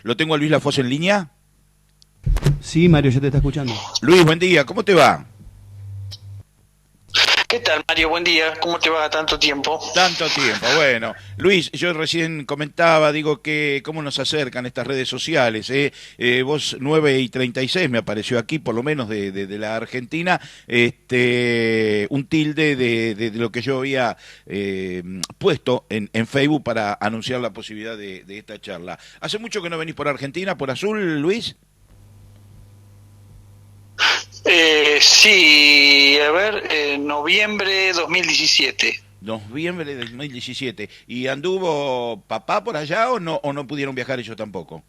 ¿Lo tengo a Luis Lafosse en línea? Sí, Mario, ya te está escuchando. Luis, buen día, ¿cómo te va? ¿Qué tal, Mario? Buen día. ¿Cómo te va a tanto tiempo? Tanto tiempo, bueno. Luis, yo recién comentaba, digo que cómo nos acercan estas redes sociales, ¿eh? Vos 9:36 me apareció aquí, por lo menos de la Argentina, un tilde de lo que yo había puesto en Facebook para anunciar la posibilidad de esta charla. ¿Hace mucho que no venís por Argentina, por Azul, Luis? Sí, a ver, noviembre 2017. Noviembre del 2017. ¿Y anduvo papá por allá o no pudieron viajar ellos tampoco?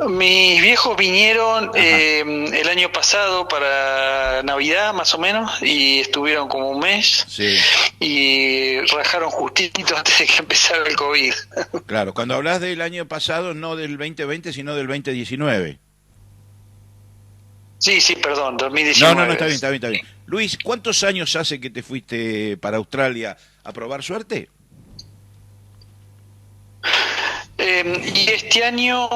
Mis viejos vinieron Ajá. el año pasado para Navidad, más o menos, y estuvieron como un mes Sí, y rajaron justito antes de que empezara el COVID. claro. Cuando hablas del año pasado, no del 2020, sino del 2019. Sí, sí, perdón, No, no, no, 2019. está bien, está bien, está bien. Luis, ¿cuántos años hace que te fuiste para Australia a probar suerte? Y este año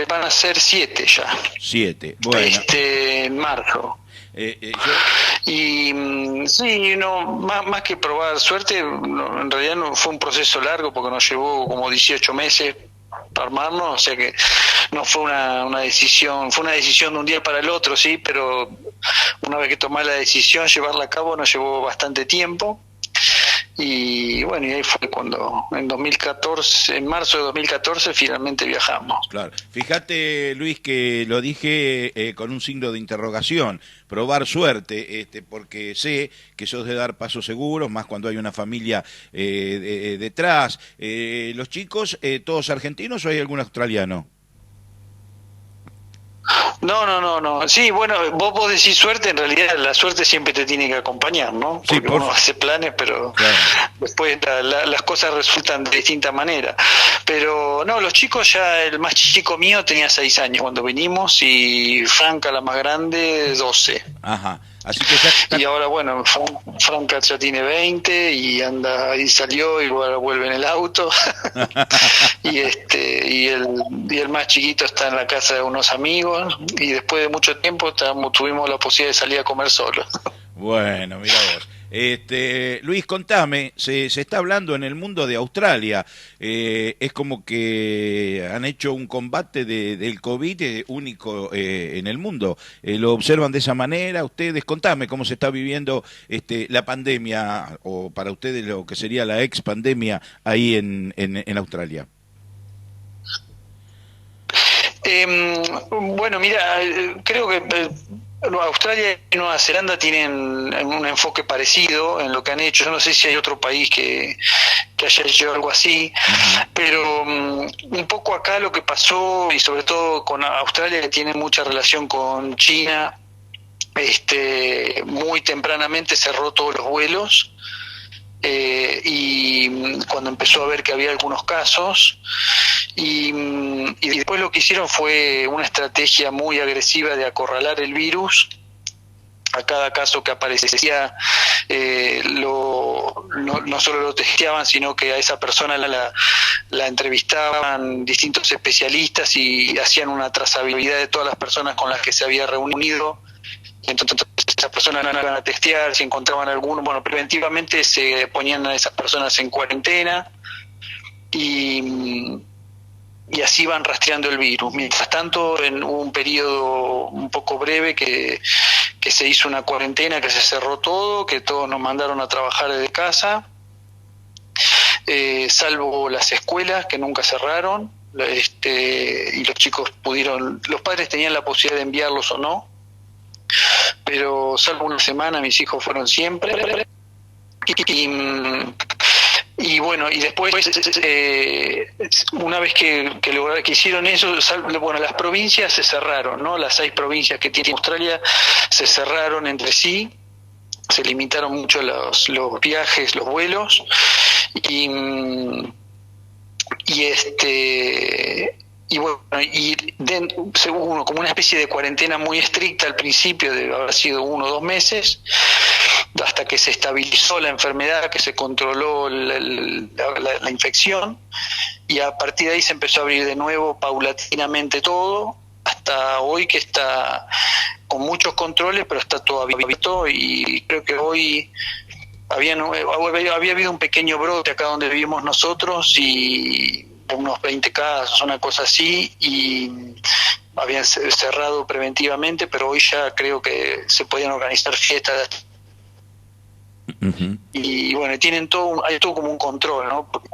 van a ser 7 ya, 7. Bueno, en marzo. yo, Y sí, no, más que probar suerte, no, en realidad no fue un proceso largo porque nos llevó como 18 meses para armarnos, o sea que no fue una decisión, fue una decisión de un día para el otro, sí, pero una vez que tomé la decisión, llevarla a cabo nos llevó bastante tiempo. Y bueno, y ahí fue cuando en 2014, en marzo de 2014 finalmente viajamos. claro. Fíjate, Luis, que lo dije con un signo de interrogación. Probar suerte, porque sé que sos de dar pasos seguros, más cuando hay una familia detrás. ¿Los chicos, todos argentinos o hay algún australiano? No, no, no, no. Sí, bueno, vos decís suerte, en realidad la suerte siempre te tiene que acompañar, ¿no? Sí, Porque uno hace planes, pero claro. después las cosas resultan de distinta manera. Pero no, los chicos ya, el más chico mío tenía 6 años cuando vinimos y Franca, la más grande, 12. Ajá. Así que ya Y está. ahora, bueno, Franca ya tiene 20 y anda, y salió y ahora vuelve en el auto. y el más chiquito está en la casa de unos amigos y después de mucho tiempo tuvimos la posibilidad de salir a comer solos. Bueno, mira vos. Luis, contame, se está hablando en el mundo de Australia, es como que han hecho un combate del COVID único en el mundo. ¿Lo observan de esa manera? Ustedes, contame cómo se está viviendo la pandemia, o para ustedes lo que sería la ex pandemia ahí en Australia. Bueno, mira, creo que Australia y Nueva Zelanda tienen un enfoque parecido en lo que han hecho. Yo no sé si hay otro país que haya hecho algo así, Ujú. pero un poco acá lo que pasó, y sobre todo con Australia, que tiene mucha relación con China, muy tempranamente cerró todos los vuelos. Y cuando empezó a ver que había algunos casos y después lo que hicieron fue una estrategia muy agresiva de acorralar el virus. A cada caso que aparecía no solo lo testeaban, sino que a esa persona la entrevistaban distintos especialistas y hacían una trazabilidad de todas las personas con las que se había reunido. Entonces esas personas no iban a testear, si encontraban alguno, bueno, preventivamente se ponían a esas personas en cuarentena y, y así van rastreando el virus. Mientras tanto, en un periodo un poco breve que se hizo una cuarentena, que se cerró todo, que todos nos mandaron a trabajar desde casa, salvo las escuelas que nunca cerraron, y los chicos los padres tenían la posibilidad de enviarlos o no, pero salvo una semana mis hijos fueron siempre y, y bueno, y después una vez que hicieron eso, bueno, las provincias se cerraron, ¿no? Las 6 provincias que tiene Australia se cerraron entre sí, se limitaron mucho los viajes, los vuelos y y y bueno, según como una especie de cuarentena muy estricta al principio, de haber sido 1 o 2 meses, hasta que se estabilizó la enfermedad, que se controló la infección, y a partir de ahí se empezó a abrir de nuevo paulatinamente todo, hasta hoy que está con muchos controles, pero está todo abierto, y creo que hoy había habido un pequeño brote acá donde vivimos nosotros, y unos 20 casos, una cosa así, y habían cerrado preventivamente, pero hoy ya creo que se podían organizar fiestas. Uh-huh. Y bueno, hay todo como un control, ¿no? Porque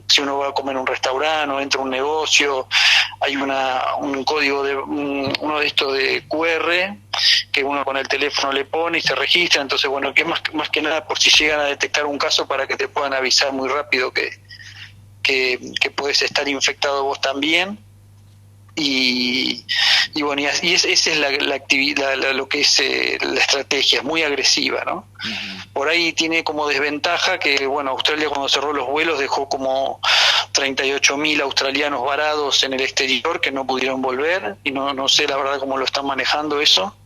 si uno va a comer en un restaurante o entra a un negocio, hay un código uno de estos de QR que uno con el teléfono le pone y se registra. Entonces, bueno, que más que nada por si llegan a detectar un caso, para que te puedan avisar muy rápido que puedes estar infectado vos también. Y bueno, esa es la actividad, lo que es la estrategia, es muy agresiva, ¿no? Uh-huh. Por ahí tiene como desventaja que, bueno, Australia cuando cerró los vuelos dejó como 38.000 australianos varados en el exterior que no pudieron volver, y no sé la verdad cómo lo están manejando eso,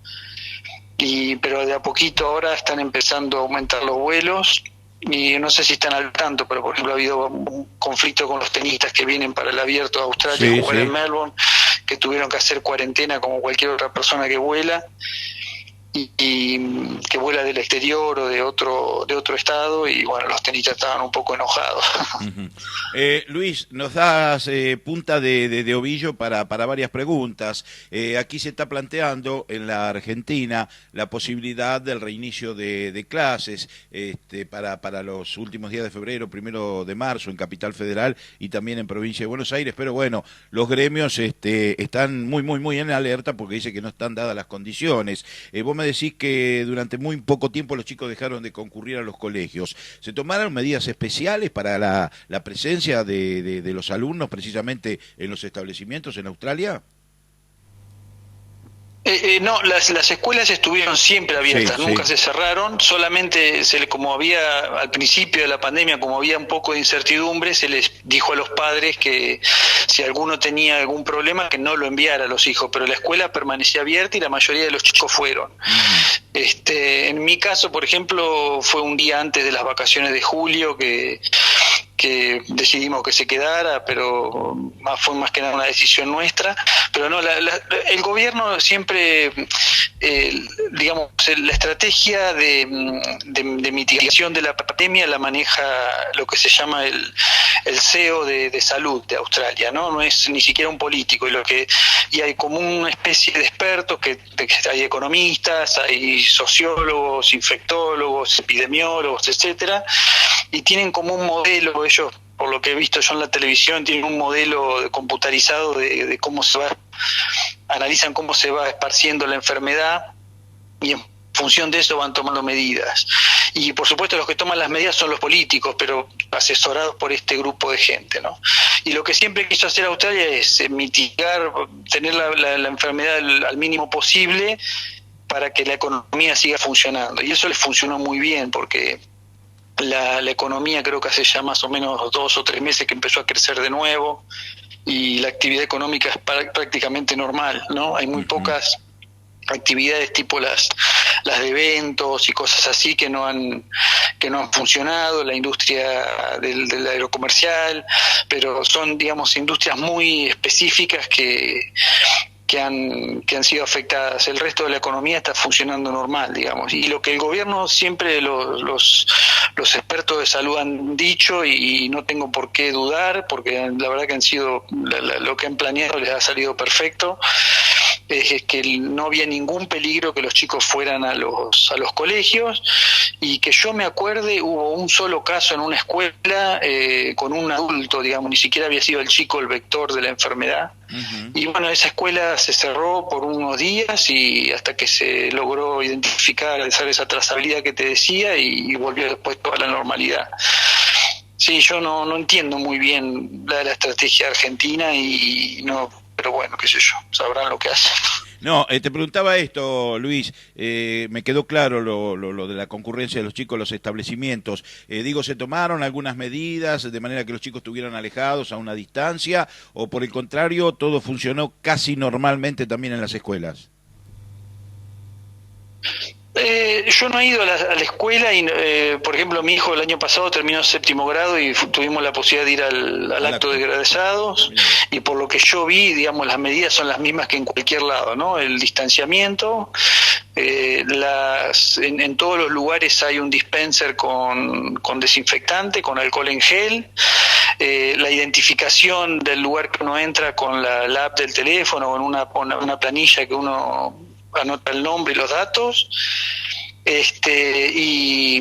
pero de a poquito ahora están empezando a aumentar los vuelos. Y no sé si están al tanto, pero por ejemplo ha habido un conflicto con los tenistas que vienen para el Abierto de Australia, jugar en Melbourne, que tuvieron que hacer cuarentena como cualquier otra persona que vuela, y que vuela del exterior o de otro estado, y bueno, los tenistas estaban un poco enojados. Uh-huh. Luis, nos das punta de ovillo para varias preguntas. Aquí se está planteando en la Argentina la posibilidad del reinicio de clases para los últimos días de febrero, 1 de marzo en Capital Federal y también en Provincia de Buenos Aires, pero bueno, los gremios están muy en alerta porque dice que no están dadas las condiciones. Vos me decís que durante muy poco tiempo los chicos dejaron de concurrir a los colegios. ¿Se tomaron medidas especiales para la presencia de los alumnos precisamente en los establecimientos en Australia? No, las escuelas estuvieron siempre abiertas, nunca se cerraron, solamente como había al principio de la pandemia, como había un poco de incertidumbre, se les dijo a los padres que si alguno tenía algún problema que no lo enviara a los hijos, pero la escuela permanecía abierta y la mayoría de los chicos fueron. En mi caso, por ejemplo, fue un día antes de las vacaciones de julio que decidimos que se quedara, pero fue más que nada una decisión nuestra. Pero no, el gobierno siempre, digamos, la estrategia de mitigación de la pandemia la maneja lo que se llama el CEO de salud de Australia, no es ni siquiera un político, y hay como una especie de expertos que hay economistas, hay sociólogos, infectólogos, epidemiólogos, etcétera, y tienen como un modelo, ellos, por lo que he visto yo en la televisión, tienen un modelo computarizado de cómo analizan cómo se va esparciendo la enfermedad, y en función de eso van tomando medidas. Y por supuesto los que toman las medidas son los políticos, pero asesorados por este grupo de gente, ¿no? Y lo que siempre quiso hacer Australia es mitigar, tener la enfermedad al mínimo posible para que la economía siga funcionando. Y eso les funcionó muy bien, porque la economía creo que hace ya más o menos 2 o 3 meses que empezó a crecer de nuevo, y la actividad económica es prácticamente normal, ¿no? Hay muy pocas actividades tipo las de eventos y cosas así que no han funcionado, la industria del aerocomercial, pero son, digamos, industrias muy específicas que han sido afectadas. El resto de la economía está funcionando normal, digamos. Y lo que el gobierno siempre, los expertos de salud han dicho, y no tengo por qué dudar, porque la verdad que han sido, lo que han planeado les ha salido perfecto, es que no había ningún peligro que los chicos fueran a los colegios, y que yo me acuerde hubo un solo caso en una escuela con un adulto, digamos, ni siquiera había sido el chico el vector de la enfermedad. Uh-huh. Y bueno, esa escuela se cerró por unos días, y hasta que se logró identificar, hacer esa trazabilidad que te decía, y volvió después toda la normalidad. Sí, yo no entiendo muy bien la estrategia argentina, pero bueno, qué sé yo, sabrán lo que hacen. No, te preguntaba esto, Luis, me quedó claro lo de la concurrencia de los chicos a los establecimientos. ¿Se tomaron algunas medidas de manera que los chicos estuvieran alejados a una distancia, o por el contrario, todo funcionó casi normalmente también en las escuelas? Yo no he ido a la escuela y, por ejemplo, mi hijo el año pasado terminó séptimo grado y tuvimos la posibilidad de ir al acto de egresados, y por lo que yo vi, digamos, las medidas son las mismas que en cualquier lado, ¿no? El distanciamiento, en todos los lugares hay un dispenser con desinfectante, con alcohol en gel, la identificación del lugar que uno entra con la app del teléfono o en una planilla que uno anota el nombre y los datos, y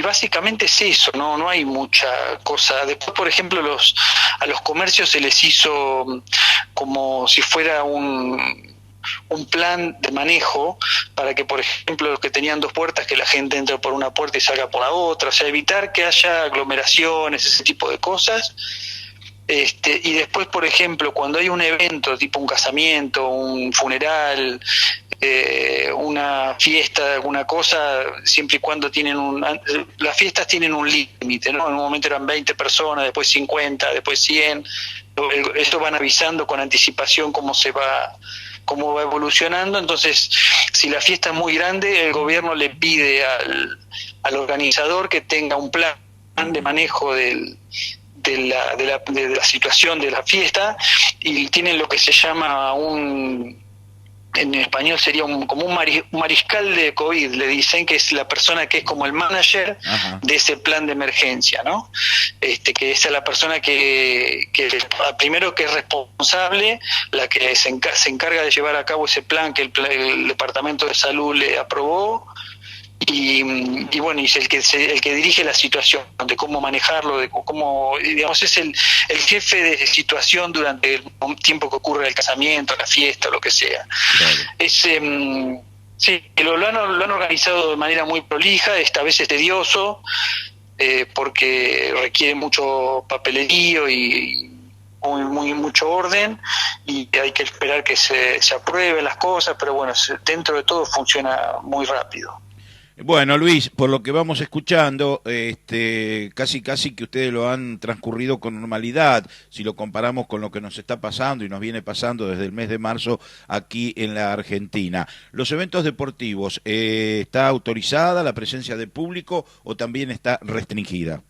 básicamente es eso, no hay mucha cosa. Después, por ejemplo, a los comercios se les hizo como si fuera un plan de manejo para que, por ejemplo, los que tenían dos puertas, que la gente entre por una puerta y salga por la otra, o sea, evitar que haya aglomeraciones, ese tipo de cosas. Y después, por ejemplo, cuando hay un evento tipo un casamiento, un funeral, una fiesta, alguna cosa, siempre y cuando las fiestas tienen un límite, ¿no? En un momento eran 20 personas, después 50, después 100. Esto van avisando con anticipación cómo va evolucionando. Entonces, si la fiesta es muy grande, el gobierno le pide al organizador que tenga un plan de manejo de la situación de la fiesta, y tienen lo que se llama en español sería como un mariscal de COVID, le dicen, que es la persona que es como el manager. Ajá. De ese plan de emergencia, ¿no? Que esa es la persona que primero que es responsable, la que se encarga de llevar a cabo ese plan que el Departamento de Salud le aprobó. Y bueno, y es el que dirige la situación, de cómo manejarlo, de cómo, digamos, es el jefe de situación durante el tiempo que ocurre el casamiento, la fiesta, o lo que sea. Claro. Sí, lo han organizado de manera muy prolija, a veces es tedioso, porque requiere mucho papelerío y mucho orden, y hay que esperar que se aprueben las cosas, pero bueno, dentro de todo funciona muy rápido. Bueno, Luis, por lo que vamos escuchando, casi que ustedes lo han transcurrido con normalidad, si lo comparamos con lo que nos está pasando y nos viene pasando desde el mes de marzo aquí en la Argentina. ¿Los eventos deportivos, está autorizada la presencia de público o también está restringida?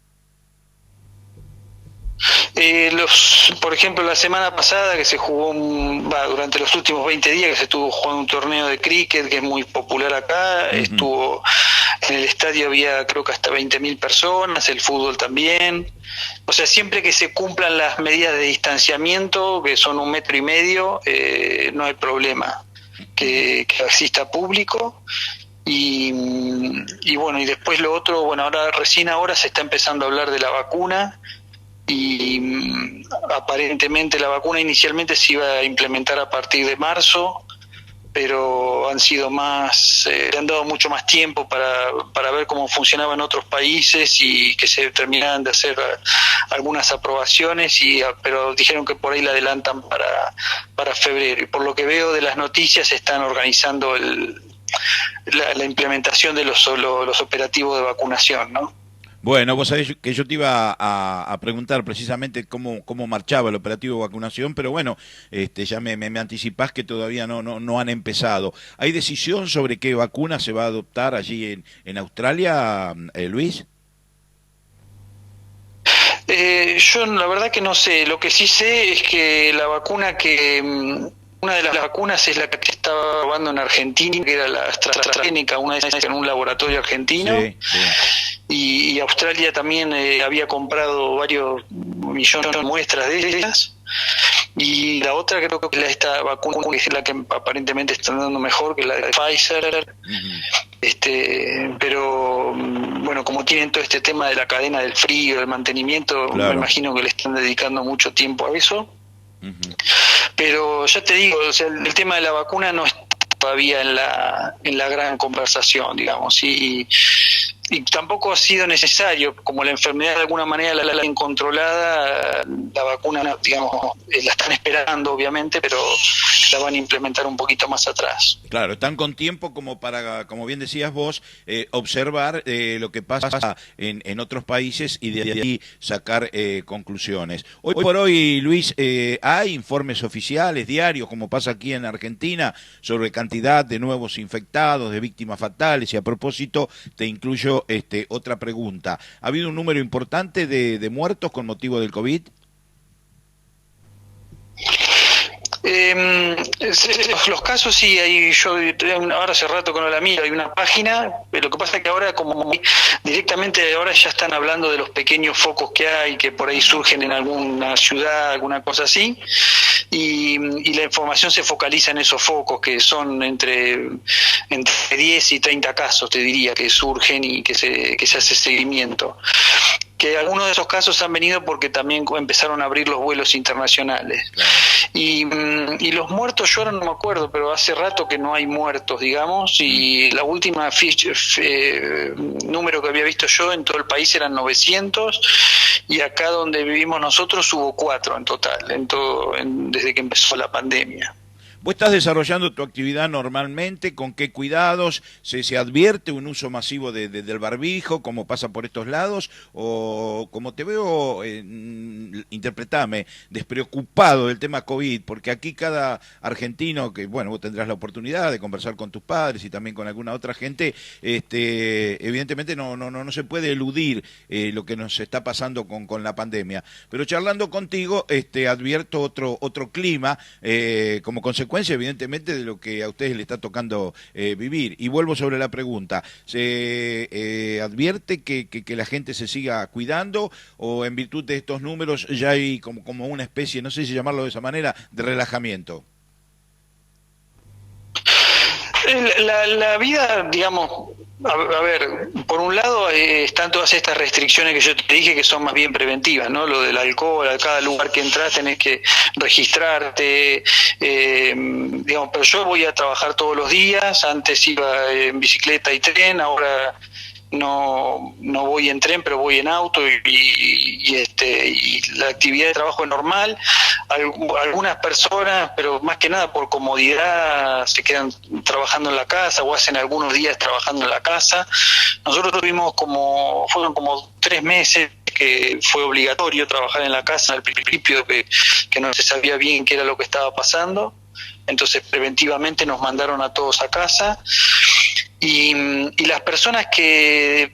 Por ejemplo, la semana pasada que se jugó, durante los últimos 20 días que se estuvo jugando un torneo de cricket que es muy popular acá, uh-huh. Estuvo en el estadio, había creo que hasta 20.000 personas, el fútbol también. O sea, siempre que se cumplan las medidas de distanciamiento, que son 1,5 metros, no hay problema que exista público. Y bueno, y después lo otro, bueno, recién ahora se está empezando a hablar de la vacuna. Y aparentemente la vacuna inicialmente se iba a implementar a partir de marzo, pero han dado mucho más tiempo para ver cómo funcionaba en otros países y que se terminaran de hacer algunas aprobaciones, pero dijeron que por ahí la adelantan para febrero, y por lo que veo de las noticias están organizando la implementación de los operativos de vacunación, ¿no? Bueno, vos sabés que yo te iba a preguntar precisamente cómo marchaba el operativo de vacunación, pero bueno, ya me anticipás que todavía no han empezado. ¿Hay decisión sobre qué vacuna se va a adoptar allí en Australia, Luis? Yo la verdad que no sé. Lo que sí sé es que una de las vacunas es la que se estaba probando en Argentina, que era la AstraZeneca, una de esas en un laboratorio argentino. Sí, sí. Y Australia también había comprado varios millones de muestras de ellas. Y la otra creo que es esta vacuna, que es la que aparentemente está dando mejor, que la de Pfizer. Uh-huh. Pero bueno, como tienen todo este tema de la cadena del frío, del mantenimiento, claro, me imagino que le están dedicando mucho tiempo a eso. Uh-huh. Pero ya te digo, o sea, el tema de la vacuna no está todavía en la gran conversación, digamos, y y tampoco ha sido necesario, como la enfermedad de alguna manera la tienen controlada, la vacuna, digamos, la están esperando obviamente, pero la van a implementar un poquito más atrás. Claro, están con tiempo como para, como bien decías vos, observar lo que pasa en otros países y de ahí sacar conclusiones. Hoy por hoy, Luis, hay informes oficiales, diarios, como pasa aquí en Argentina, sobre cantidad de nuevos infectados, de víctimas fatales, y a propósito te incluyo otra pregunta. ¿Ha habido un número importante de muertos con motivo del COVID? Los casos sí, yo ahora hace rato que no la miro, hay una página, pero lo que pasa es que ahora como directamente ahora ya están hablando de los pequeños focos que hay, que por ahí surgen en alguna ciudad, alguna cosa así, y la información se focaliza en esos focos que son entre 10 y 30 casos, te diría, que surgen y que se hace seguimiento. Que algunos de esos casos han venido porque también empezaron a abrir los vuelos internacionales. Claro. Y los muertos, yo ahora no me acuerdo, pero hace rato que no hay muertos, digamos, y la última número que había visto yo en todo el país eran 900, y acá donde vivimos nosotros hubo 4 en total, desde que empezó la pandemia. ¿Vos estás desarrollando tu actividad normalmente? ¿Con qué cuidados? ¿Se advierte un uso masivo del barbijo, como pasa por estos lados? ¿O como te veo, interpretame, despreocupado del tema COVID? Porque aquí cada argentino, que bueno, vos tendrás la oportunidad de conversar con tus padres y también con alguna otra gente, evidentemente no se puede eludir lo que nos está pasando con la pandemia. Pero charlando contigo, advierto otro clima, como consecuencia evidentemente de lo que a ustedes le está tocando vivir. Y vuelvo sobre la pregunta, ¿se advierte que la gente se siga cuidando o en virtud de estos números ya hay como una especie, no sé si llamarlo de esa manera, de relajamiento? La vida, digamos, a ver, por un lado están todas estas restricciones que yo te dije que son más bien preventivas, ¿no? Lo del alcohol, a cada lugar que entras tenés que registrarte, digamos, pero yo voy a trabajar todos los días, antes iba en bicicleta y tren, ahora no voy en tren, pero voy en auto y la actividad de trabajo es normal. Algunas personas, pero más que nada por comodidad, se quedan trabajando en la casa o hacen algunos días trabajando en la casa. Nosotros fueron como 3 meses que fue obligatorio trabajar en la casa al principio, que no se sabía bien qué era lo que estaba pasando. Entonces preventivamente nos mandaron a todos a casa. Y las personas que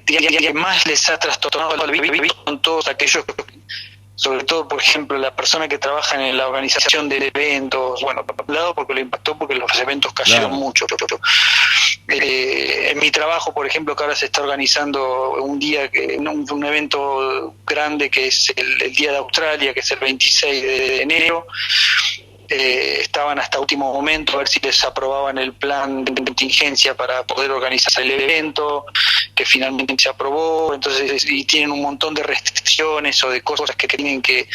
más les ha trastornado la vida son todos aquellos, sobre todo, por ejemplo, la persona que trabaja en la organización de eventos, bueno, por un lado porque lo impactó porque los eventos cayeron mucho. En mi trabajo, por ejemplo, que ahora se está organizando un evento grande que es el Día de Australia, que es el 26 de enero. Estaban hasta último momento a ver si les aprobaban el plan de contingencia para poder organizar el evento, que finalmente se aprobó. Entonces, y tienen un montón de restricciones o de cosas que tienen que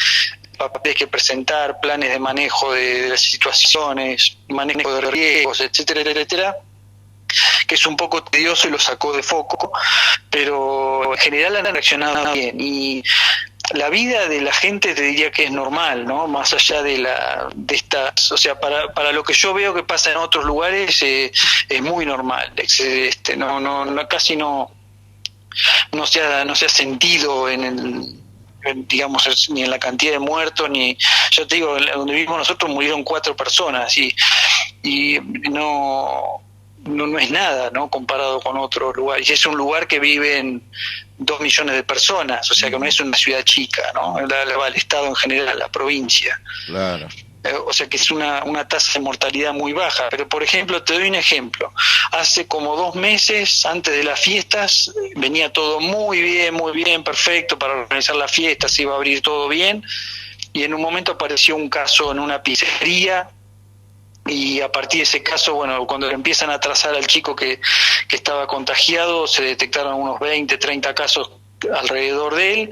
presentar, planes de manejo de las situaciones, manejo de riesgos, etcétera, etcétera, que es un poco tedioso y lo sacó de foco, pero en general han reaccionado bien. Y la vida de la gente te diría que es normal, ¿no? Más allá de estas, o sea, para lo que yo veo que pasa en otros lugares, es muy normal. Casi no se ha sentido digamos, ni en la cantidad de muertos, ni, yo te digo, donde vivimos nosotros murieron 4 personas y no es nada, ¿no? Comparado con otros lugares. Y es un lugar que viven 2 millones de personas, o sea que no es una ciudad chica, ¿no? El estado en general, la provincia. Claro. O sea que es una tasa de mortalidad muy baja. Pero, por ejemplo, te doy un ejemplo. Hace como 2 meses, antes de las fiestas, venía todo muy bien, perfecto para organizar las fiestas, se iba a abrir todo bien, y en un momento apareció un caso en una pizzería. Y a partir de ese caso, bueno, cuando le empiezan a trazar al chico que estaba contagiado, se detectaron unos 20, 30 casos alrededor de él,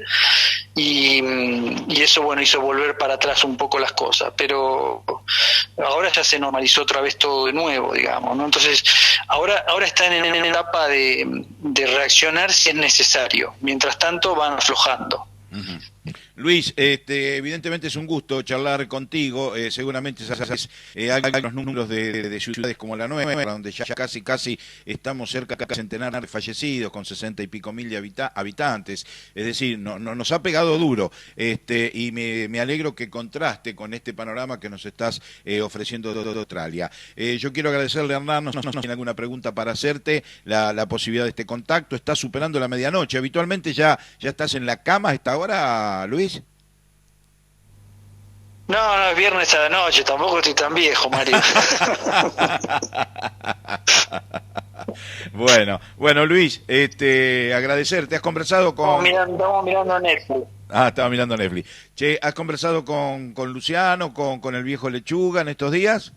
y eso, bueno, hizo volver para atrás un poco las cosas, pero ahora ya se normalizó otra vez todo de nuevo, digamos, ¿no? Entonces ahora están en una etapa de reaccionar si es necesario, mientras tanto van aflojando. Uh-huh. Luis, evidentemente es un gusto charlar contigo, seguramente sabes algunos números de ciudades como la nueva, donde ya casi estamos cerca de centenar de fallecidos, con 60 y pico mil de habitantes, es decir, nos ha pegado duro, y me alegro que contraste con este panorama que nos estás ofreciendo de Australia. Yo quiero agradecerle a Hernán, no tiene alguna pregunta para hacerte, la posibilidad de este contacto, está superando la medianoche, habitualmente ya estás en la cama a esta hora, Luis. No, es viernes a la noche, tampoco estoy tan viejo, Mario. Bueno, Luis, agradecerte. ¿Has conversado con...? Estamos mirando Netflix. Estaba mirando Netflix. Che, ¿has conversado con Luciano, con el viejo Lechuga en estos días?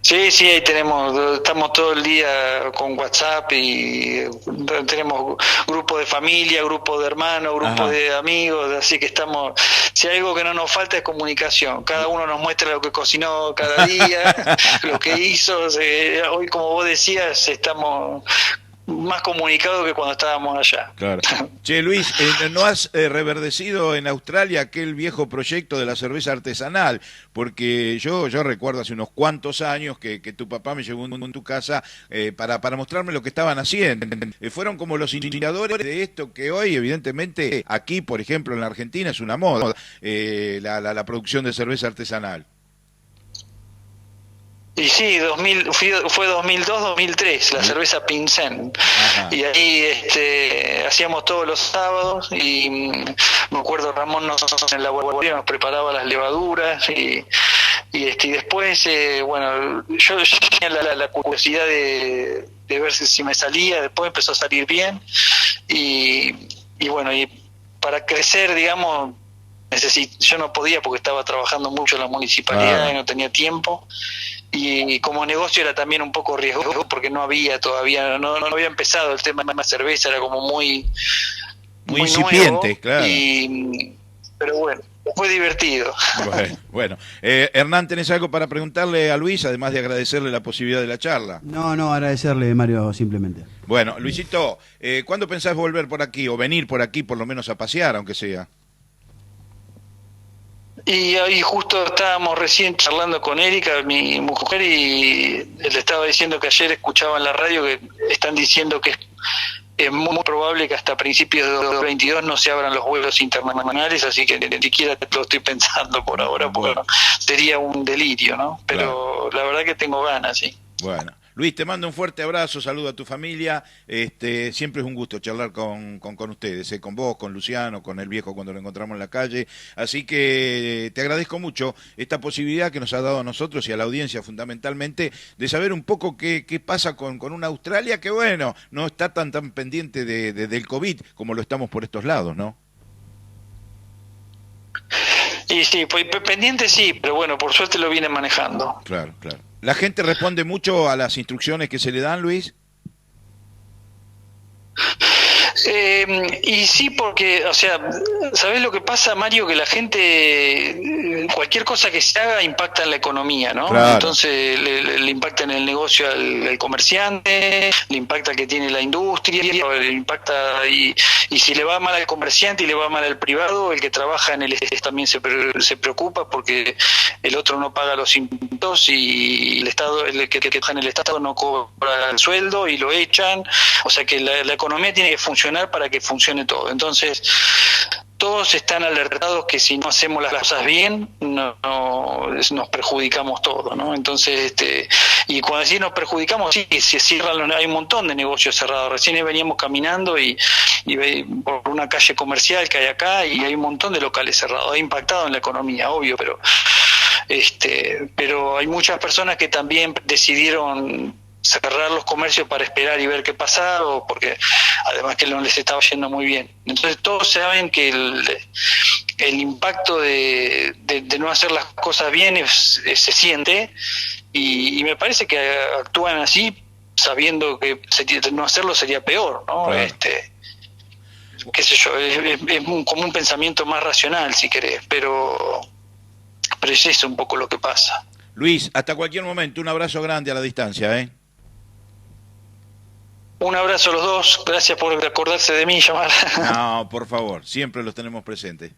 Sí, ahí estamos todo el día con WhatsApp y tenemos grupo de familia, grupo de hermanos, grupo de amigos, así que si hay algo que no nos falta es comunicación, cada uno nos muestra lo que cocinó cada día, lo que hizo, hoy como vos decías estamos más comunicados que cuando estábamos allá. Claro. Che, Luis, ¿no has reverdecido en Australia aquel viejo proyecto de la cerveza artesanal? Porque yo recuerdo hace unos cuantos años que tu papá me llevó en tu casa para mostrarme lo que estaban haciendo. Fueron como los iniciadores de esto que hoy, evidentemente, aquí, por ejemplo, en la Argentina es una moda, la producción de cerveza artesanal. Y sí, fue 2002-2003, la cerveza Pincén. Y ahí hacíamos todos los sábados y me acuerdo Ramón en el laboratorio nos preparaba las levaduras y después, bueno, yo tenía la curiosidad de ver si me salía, después empezó a salir bien y bueno, y para crecer, digamos, yo no podía porque estaba trabajando mucho en la municipalidad y no tenía tiempo. Y como negocio era también un poco riesgoso porque no había todavía, no había empezado el tema de la cerveza, era como muy incipiente, nuevo, claro. Pero bueno, fue divertido. Bueno. Hernán, ¿tenés algo para preguntarle a Luis, además de agradecerle la posibilidad de la charla? No, agradecerle, Mario, simplemente. Bueno, Luisito, ¿cuándo pensás volver por aquí, o venir por aquí, por lo menos a pasear, aunque sea? Y ahí justo estábamos recién charlando con Erika, mi mujer, y le estaba diciendo que ayer escuchaba en la radio que están diciendo que es muy probable que hasta principios de 2022 no se abran los vuelos internacionales, así que ni siquiera lo estoy pensando por ahora, porque sería un delirio, ¿no? Pero claro, la verdad que tengo ganas, sí. Bueno. Luis, te mando un fuerte abrazo, saludo a tu familia, siempre es un gusto charlar con ustedes, con vos, con Luciano, con el viejo cuando lo encontramos en la calle, así que te agradezco mucho esta posibilidad que nos ha dado a nosotros y a la audiencia fundamentalmente de saber un poco qué pasa con una Australia que bueno, no está tan pendiente del COVID como lo estamos por estos lados, ¿no? Y sí, pues pendiente sí, pero bueno, por suerte lo vienen manejando. Claro. ¿La gente responde mucho a las instrucciones que se le dan, Luis? Y sí, porque, o sea, ¿sabés lo que pasa, Mario? Que la gente, cualquier cosa que se haga impacta en la economía, ¿no? Claro. Entonces le impacta en el negocio al comerciante, le impacta al que tiene la industria, le impacta y si le va mal al comerciante y le va mal al privado, el que trabaja en el Estado también se preocupa porque el otro no paga los impuestos y el Estado, el que trabaja en el Estado no cobra el sueldo y lo echan, o sea que la economía tiene que funcionar para que funcione todo. Entonces, todos están alertados que si no hacemos las cosas bien, nos perjudicamos todos, ¿no? Entonces, y cuando decimos nos perjudicamos, sí, se cierran, hay un montón de negocios cerrados. Recién veníamos caminando y por una calle comercial que hay acá y hay un montón de locales cerrados. Ha impactado en la economía, obvio, pero hay muchas personas que también decidieron cerrar los comercios para esperar y ver qué pasaba, porque además que no les estaba yendo muy bien. Entonces todos saben que el impacto de no hacer las cosas bien se siente y me parece que actúan así sabiendo que no hacerlo sería peor, ¿no? Claro. qué sé yo, como un pensamiento más racional, si querés, pero es eso un poco lo que pasa. Luis, hasta cualquier momento, un abrazo grande a la distancia, ¿eh? Un abrazo a los dos, gracias por acordarse de mí y llamar. No, por favor, siempre los tenemos presentes.